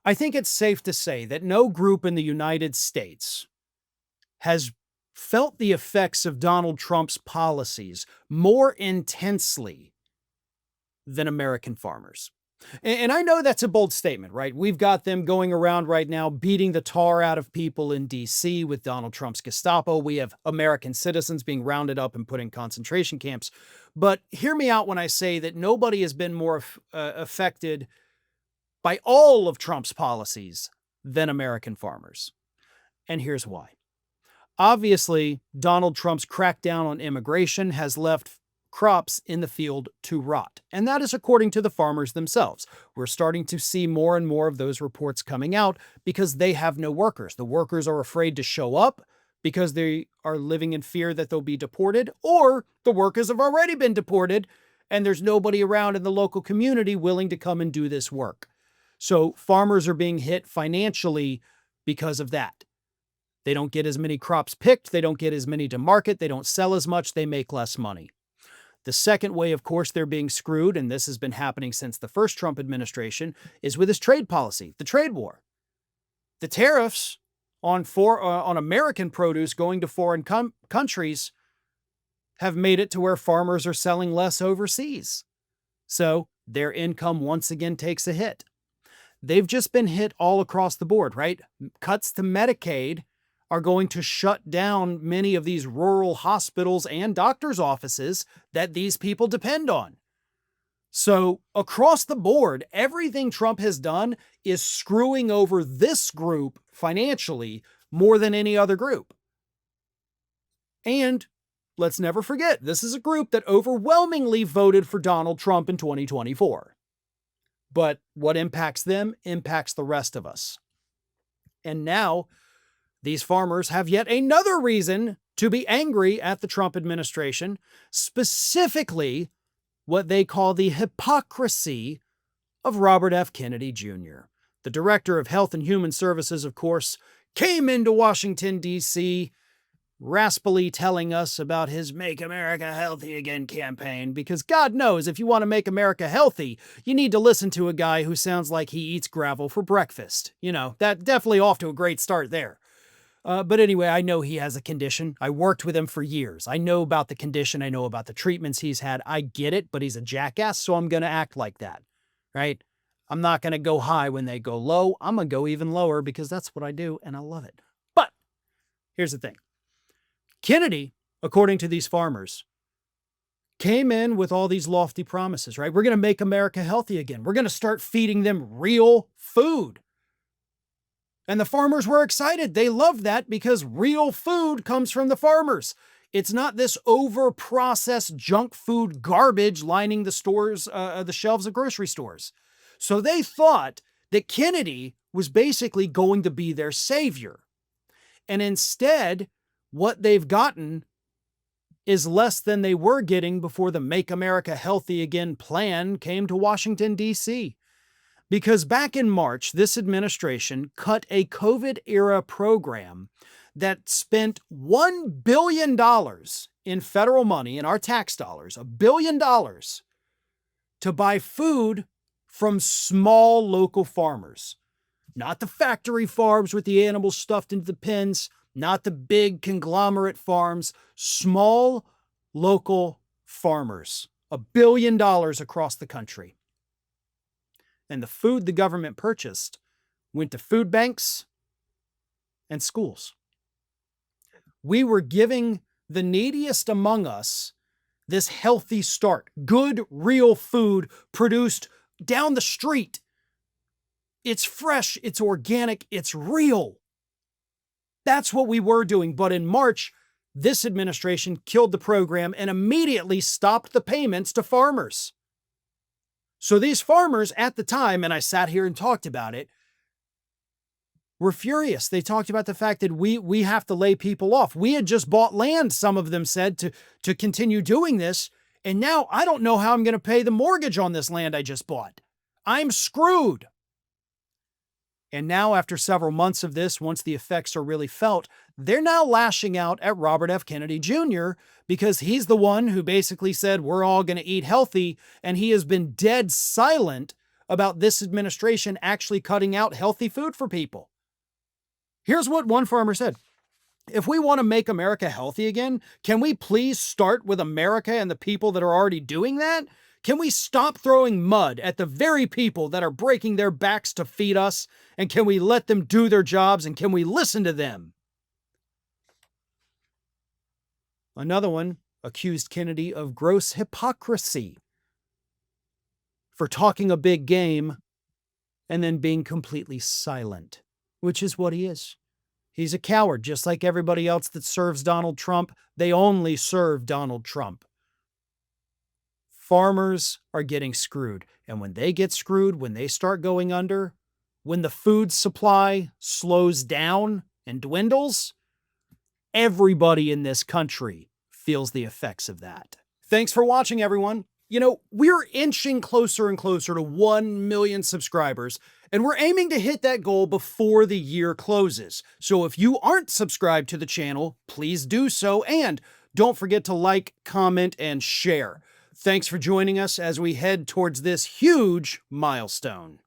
I think it's safe to say that no group in the United States has felt the effects of Donald Trump's policies more intensely than American farmers. And I know that's a bold statement, right? We've got them going around right now beating the tar out of people in DC with Donald Trump's Gestapo. We have American citizens being rounded up and put in concentration camps. But hear me out when I say that nobody has been more affected by all of Trump's policies than American farmers. And here's why. Obviously, Donald Trump's crackdown on immigration has left crops in the field to rot. And that is according to the farmers themselves. We're starting to see more and more of those reports coming out because they have no workers. The workers are afraid to show up because they are living in fear that they'll be deported, or the workers have already been deported and there's nobody around in the local community willing to come and do this work. So farmers are being hit financially because of that. They don't get as many crops picked. They don't get as many to market. They don't sell as much. They make less money. The second way, of course, they're being screwed, and this has been happening since the first Trump administration, is with his trade policy, the trade war. The tariffs on American produce going to foreign countries have made it to where farmers are selling less overseas. So their income once again takes a hit. They've just been hit all across the board, right? Cuts to Medicaid are going to shut down many of these rural hospitals and doctors' offices that these people depend on. So across the board, everything Trump has done is screwing over this group financially more than any other group. And let's never forget, this is a group that overwhelmingly voted for Donald Trump in 2024. But what impacts them impacts the rest of us. And now, these farmers have yet another reason to be angry at the Trump administration, specifically what they call the hypocrisy of Robert F. Kennedy Jr. The director of Health and Human Services, of course, came into Washington, D.C., raspily telling us about his Make America Healthy Again campaign, because God knows if you want to make America healthy, you need to listen to a guy who sounds like he eats gravel for breakfast. You know, that definitely off to a great start there. But anyway, I know he has a condition. I worked with him for years. I know about the condition. I know about the treatments he's had. I get it, but he's a jackass, so I'm going to act like that, right? I'm not going to go high when they go low. I'm going to go even lower because that's what I do, and I love it. But here's the thing. Kennedy, according to these farmers, came in with all these lofty promises, right? We're going to make America healthy again. We're going to start feeding them real food. And the farmers were excited. They loved that because real food comes from the farmers. It's not this over-processed junk food garbage lining the stores, the shelves of grocery stores. So they thought that Kennedy was basically going to be their savior. And instead, what they've gotten is less than they were getting before the Make America Healthy Again plan came to Washington, D.C. Because back in March, this administration cut a COVID-era program that spent $1 billion in federal money, in our tax dollars, $1 billion, to buy food from small local farmers. Not the factory farms with the animals stuffed into the pens, not the big conglomerate farms, small local farmers. $1 billion across the country. And the food the government purchased went to food banks and schools. We were giving the neediest among us this healthy start. Good, real food produced down the street. It's fresh, it's organic, it's real. That's what we were doing. But in March, this administration killed the program and immediately stopped the payments to farmers. So these farmers at the time, and I sat here and talked about it, were furious. They talked about the fact that we have to lay people off. We had just bought land, some of them said, to continue doing this. And now I don't know how I'm going to pay the mortgage on this land I just bought. I'm screwed. And now, after several months of this, once the effects are really felt, they're now lashing out at Robert F. Kennedy Jr. because he's the one who basically said, we're all going to eat healthy, and he has been dead silent about this administration actually cutting out healthy food for people. Here's what one farmer said. If we want to make America healthy again, can we please start with America and the people that are already doing that? Can we stop throwing mud at the very people that are breaking their backs to feed us? And can we let them do their jobs, and can we listen to them? Another one accused Kennedy of gross hypocrisy for talking a big game and then being completely silent, which is what he is. He's a coward, just like everybody else that serves Donald Trump. They only serve Donald Trump. Farmers are getting screwed. And when they get screwed, when they start going under, when the food supply slows down and dwindles, everybody in this country feels the effects of that. Thanks for watching, everyone. You know, we're inching closer and closer to 1 million subscribers, and we're aiming to hit that goal before the year closes. So if you aren't subscribed to the channel, please do so, and don't forget to like, comment, and share. Thanks for joining us as we head towards this huge milestone.